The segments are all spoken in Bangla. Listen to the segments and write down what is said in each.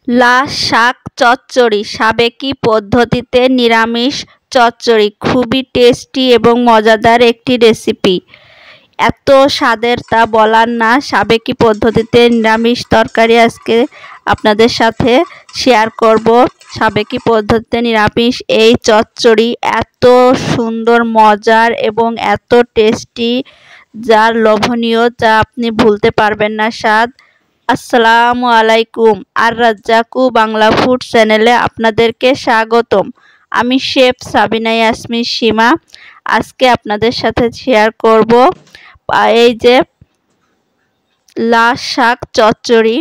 লাশ শাক চচ্চড়ি সাবেকি পদ্ধতিতে নিরামিষ চচ্চড়ি খুবই টেস্টি এবং মজাদার একটি রেসিপি। এত স্বাদের তা বলার না। সাবেকি পদ্ধতিতে নিরামিষ তরকারি আজকে আপনাদের সাথে শেয়ার করব। সাবেকি পদ্ধতিতে নিরামিষ এই চচ্চড়ি এত সুন্দর মজার এবং এত টেস্টি, যার লোভনীয়, যা আপনি ভুলতে পারবেন না স্বাদ। আসসালামু আলাইকুম, আর রাজ্জাকু বাংলা ফুড চ্যানেলে আপনাদেরকে স্বাগতম। আমি শেফ সাবিনা ইয়াসমিন সীমা। আজকে আপনাদের সাথে শেয়ার করব এই যে লাশ শাক চচ্চড়ি,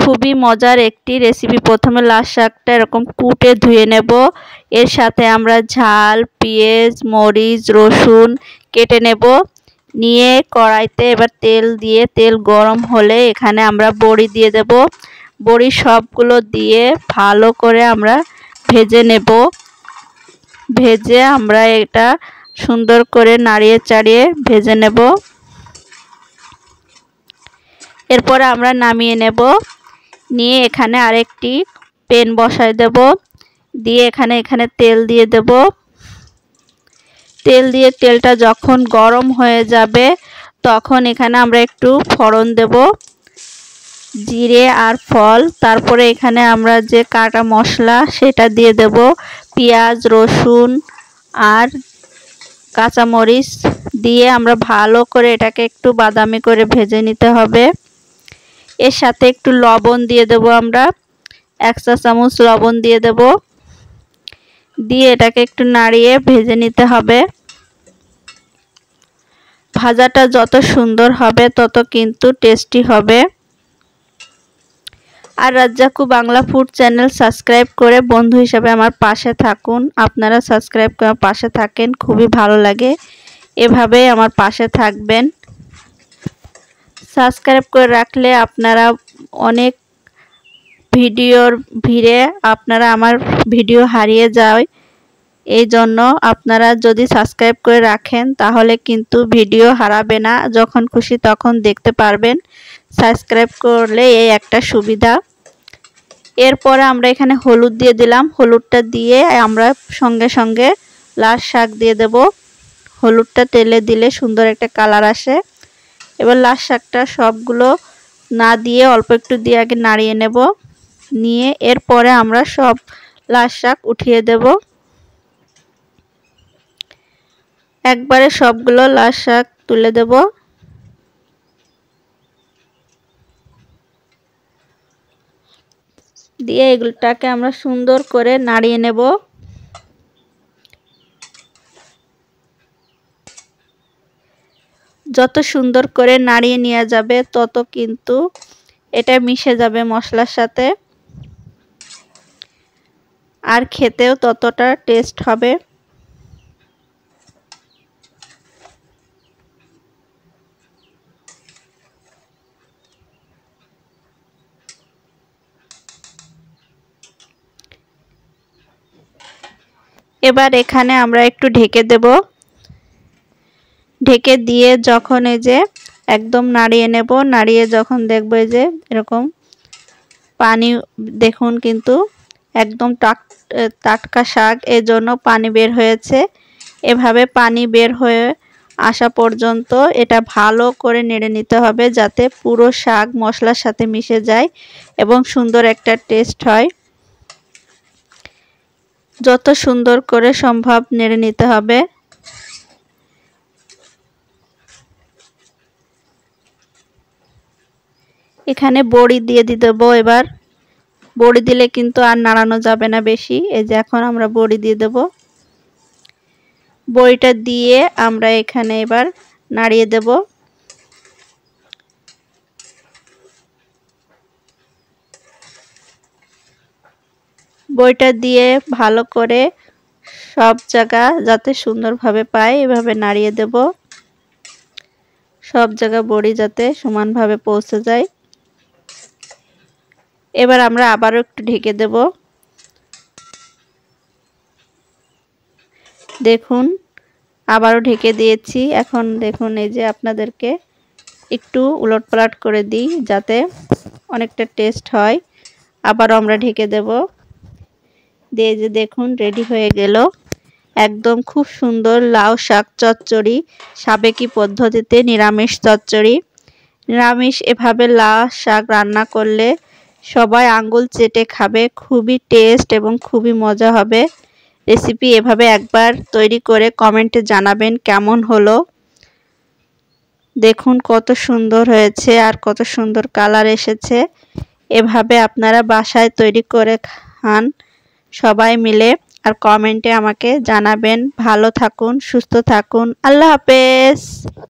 খুবই মজার একটি রেসিপি। প্রথমে লাশ শাকটা এরকম কুটে ধুয়ে নেব। এর সাথে আমরা ঝাল, পেঁয়াজ, মরিচ, রসুন কেটে নেব। নিয়ে কড়াইতে এবার তেল দিয়ে, তেল গরম হলে এখানে আমরা বড়ি দিয়ে দেব। বড়ি সবগুলো দিয়ে ভালো করে আমরা ভেজে নেব। ভেজে আমরা এটা সুন্দর করে নাড়িয়ে চাড়িয়ে ভেজে নেব। এরপরে আমরা নামিয়ে নেব। নিয়ে এখানে আরেকটি প্যান বসায় দেব। দিয়ে এখানে তেল দিয়ে দেব। তেল দিয়ে তেলটা যখন গরম হয়ে যাবে তখন এখানে আমরা একটু ফোড়ন দেব, জিরে আর ফল। তারপরে এখানে আমরা যে কাটা মশলা সেটা দিয়ে দেব। পেঁয়াজ, রসুন আর কাঁচামরিচ দিয়ে আমরা ভালো করে এটাকে একটু বাদামি করে ভেজে নিতে হবে। এর সাথে একটু লবণ দিয়ে দেব, আমরা 1 চা চামচ লবণ দিয়ে দেব। দিয়ে এটাকে একটু নাড়িয়ে ভেজে নিতে হবে। ভাজাটা যত সুন্দর হবে তত কিন্তু টেস্টি হবে। আর রাজ্জাকু বাংলা ফুড চ্যানেল সাবস্ক্রাইব করে বন্ধু হিসেবে আমার পাশে থাকুন। আপনারা সাবস্ক্রাইব করে পাশে থাকেন, খুবই ভালো লাগে। এভাবেই আমার পাশে থাকবেন। সাবস্ক্রাইব করে রাখলে আপনারা অনেক ভিডিওর ভিড়ে আপনারা আমার ভিডিও হারিয়ে যায়। এই জন্য আপনারা যদি সাবস্ক্রাইব করে রাখেন তাহলে কিন্তু ভিডিও হারাবে না, যখন খুশি তখন দেখতে পারবেন। সাবস্ক্রাইব করলে এই একটা সুবিধা। এরপরে আমরা এখানে হলুদ দিয়ে দিলাম। হলুদটা দিয়ে আমরা সঙ্গে সঙ্গে লাশ শাক দিয়ে দেব। হলুদটা তেলে দিলে সুন্দর একটা কালার আসে। এবার লাশ শাকটা সবগুলো না দিয়ে অল্প একটু দিয়ে আগে নাড়িয়ে নেব। নিয়ে এরপরে আমরা সব লাশ শাক উঠিয়ে দেব। একবারে সবগুলো লাশ শাক তুলে দেব। দিয়ে এগুলোটাকে আমরা সুন্দর করে নাড়িয়ে নেব। যত সুন্দর করে নাড়িয়ে নেওয়া যাবে তত কিন্তু এটা মিশে যাবে মশলার সাথে, আর খেতেও ততটা টেস্ট হবে। এবার এখানে আমরা একটু ঢেকে দেব। ঢেকে দিয়ে যখন এই যে একদম নাড়িয়ে নেব, নাড়িয়ে যখন দেখব যে এরকম পানি, দেখুন কিন্তু একদম টাটকা শাক, এজন্য পানি বের হয়েছে। এভাবে পানি বের হয়ে আসা পর্যন্ত এটা ভালো করে নেড়ে নিতে হবে, যাতে পুরো শাক মশলার সাথে মিশে যায় এবং সুন্দর একটা টেস্ট হয়। যত সুন্দর করে সম্ভব নেড়ে নিতে হবে। এখানে বড়ি দিয়ে দেব। এবার বড়ি দিলে কিন্তু আর নাড়ানো যাবে না বেশি। এই যে এখন আমরা বড়ি দিয়ে দেব। বড়িটা দিয়ে আমরা এখানে এবার নাড়িয়ে দেব। বড়িটা দিয়ে ভালো করে সব জায়গা যাতে সুন্দরভাবে পায় এভাবে নাড়িয়ে দেব। সব জায়গা বড়ি যাতে সমানভাবে পৌঁছে যায়। এবার আমরা আবারও একটু ঢেকে দেব। দেখুন আবারও ঢেকে দিয়েছি। এখন দেখুন এই যে আপনাদেরকে একটু উলটপালট করে দিই যাতে অনেকটা টেস্ট হয়। আবার আমরা ঢেকে দেব। দিয়ে যে দেখুন রেডি হয়ে গেল একদম খুব সুন্দর লাউ শাক চচ্চড়ি, সাবেকি পদ্ধতিতে নিরামিষ চচ্চড়ি। নিরামিষ এভাবে লাউ শাক রান্না করলে সবাই আঙ্গুল চেটে খাবে, খুবই টেস্ট এবং খুবই মজা হবে। রেসিপি এভাবে একবার তৈরি করে কমেন্টে জানাবেন কেমন হলো। দেখুন কত সুন্দর হয়েছে আর কত সুন্দর কালার এসেছে। এভাবে আপনারা বাসায় তৈরি করে খান সবাই মিলে, আর কমেন্টে আমাকে জানাবেন। ভালো থাকুন, সুস্থ থাকুন। আল্লাহ হাফেজ।